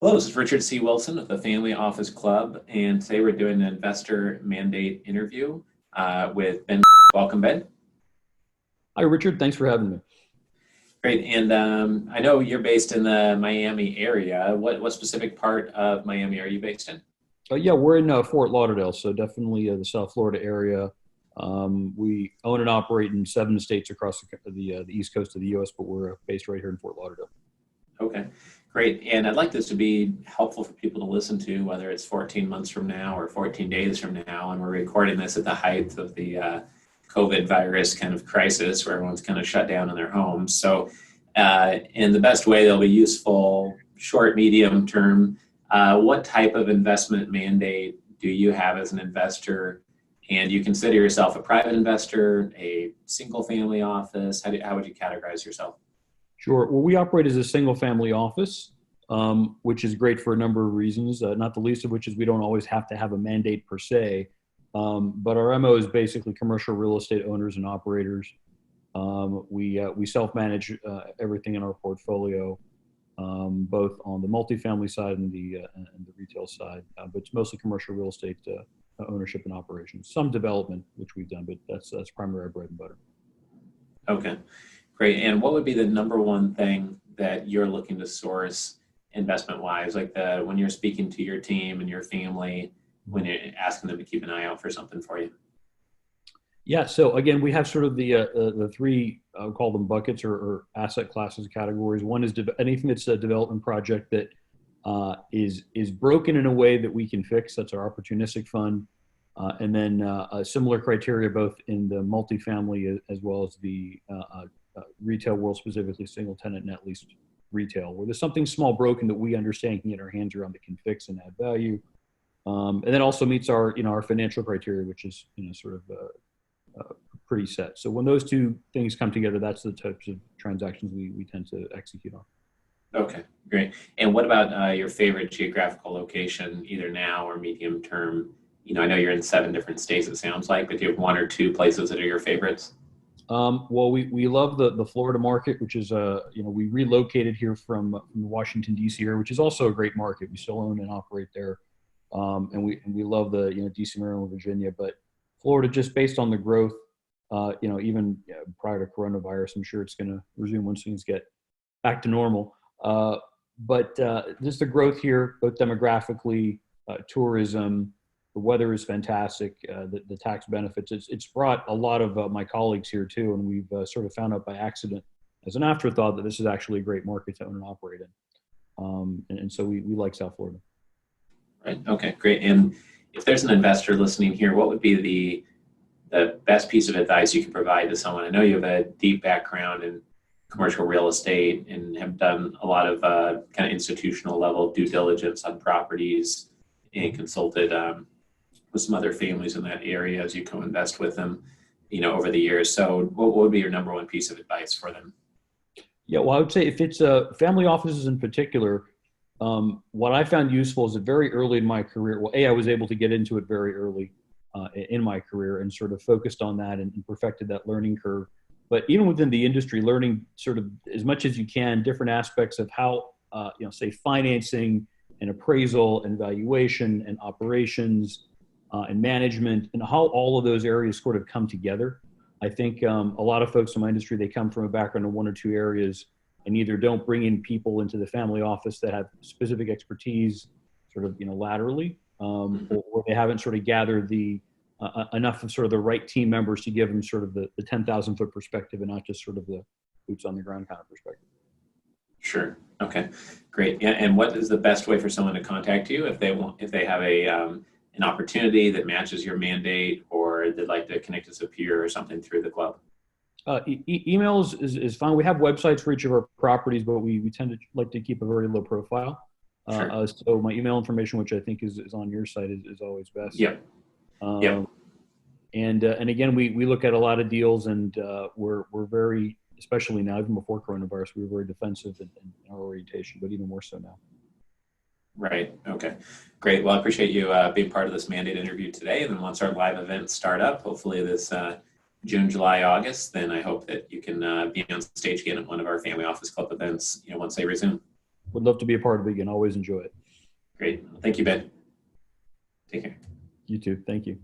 Hello, this is Richard C. Wilson with the Family Office Club, and today we're doing an investor mandate interview with Ben. Welcome, Ben. Hi, Richard. Thanks for having me. Great, and I know you're based in the Miami area. What specific part of Miami are you based in? Yeah, we're in Fort Lauderdale, so definitely the South Florida area. We own and operate in 7 states across the east coast of the U.S., but we're based right here in Fort Lauderdale. Okay, great. And I'd like this to be helpful for people to listen to, whether it's 14 months from now or 14 days from now. And we're recording this at the height of the COVID virus kind of crisis where everyone's kind of shut down in their homes. So, in the best way, they'll be useful, short, medium term. What type of investment mandate do you have as an investor? And you consider yourself a private investor, a single family office? How would you categorize yourself? Sure. Well, we operate as a single family office, which is great for a number of reasons, not the least of which is we don't always have to have a mandate per se. But our MO is basically commercial real estate owners and operators. We self-manage everything in our portfolio, both on the multifamily side and the retail side. But it's mostly commercial real estate ownership and operations. Some development, which we've done, but that's primarily our bread and butter. Okay, great. And what would be the number one thing that you're looking to source investment wise, like when you're speaking to your team and your family, when you're asking them to keep an eye out for something for you? Yeah. So again, we have sort of the three, I'll call them buckets or asset classes categories. One is anything that's a development project that is broken in a way that we can fix. That's our opportunistic fund. And then a similar criteria both in the multifamily as well as the retail world, specifically single tenant net lease retail, where there's something small broken that we understand can get our hands around that can fix and add value. And then also meets our financial criteria, which is sort of pretty set. So when those two things come together, that's the types of transactions we tend to execute on. Okay, great. And what about your favorite geographical location, either now or medium term? I know you're in 7 different states, it sounds like, but do you have one or two places that are your favorites? Well, we love the Florida market, which is we relocated here from the Washington D.C. area, which is also a great market. We still own and operate there, and we love the D.C., Maryland, Virginia, but Florida, just based on the growth, even prior to coronavirus, I'm sure it's going to resume once things get back to normal. But just the growth here, both demographically, tourism. The weather is fantastic. The tax benefits. It's brought a lot of my colleagues here too, and we've sort of found out by accident, as an afterthought, that this is actually a great market to own and operate in. And so we like South Florida. Right. Okay, great. And if there's an investor listening here, what would be the best piece of advice you can provide to someone? I know you have a deep background in commercial real estate and have done a lot of kind of institutional level due diligence on properties and consulted with some other families in that area as you co-invest with them, over the years. So what would be your number one piece of advice for them? Yeah, well, I would say if it's family offices in particular, what I found useful is that very early in my career, well, I was able to get into it very early in my career and sort of focused on that and perfected that learning curve. But even within the industry, learning sort of as much as you can, different aspects of how, say financing and appraisal and valuation and operations and management and how all of those areas sort of come together. I think a lot of folks in my industry, they come from a background in one or two areas and either don't bring in people into the family office that have specific expertise sort of, laterally, or they haven't sort of gathered the enough of sort of the right team members to give them sort of the 10,000 foot perspective and not just sort of the boots on the ground kind of perspective. Sure. Okay, great. Yeah. And what is the best way for someone to contact you if they have an opportunity that matches your mandate, or they'd like to connect as a peer or something through the club? Email is fine. We have websites for each of our properties, but we tend to like to keep a very low profile. Sure. So my email information, which I think is on your site, is always best. Yep. Yep. And again, we look at a lot of deals, and we're very, especially now, even before coronavirus, we were very defensive in our orientation, but even more so now. Right. Okay. Great. Well, I appreciate you being part of this mandate interview today. And then once our live events start up, hopefully this June, July, August, then I hope that you can be on stage again at one of our Family Office Club events, once they resume. Would love to be a part of it again. Always enjoy it. Great. Thank you, Ben. Take care. You too. Thank you.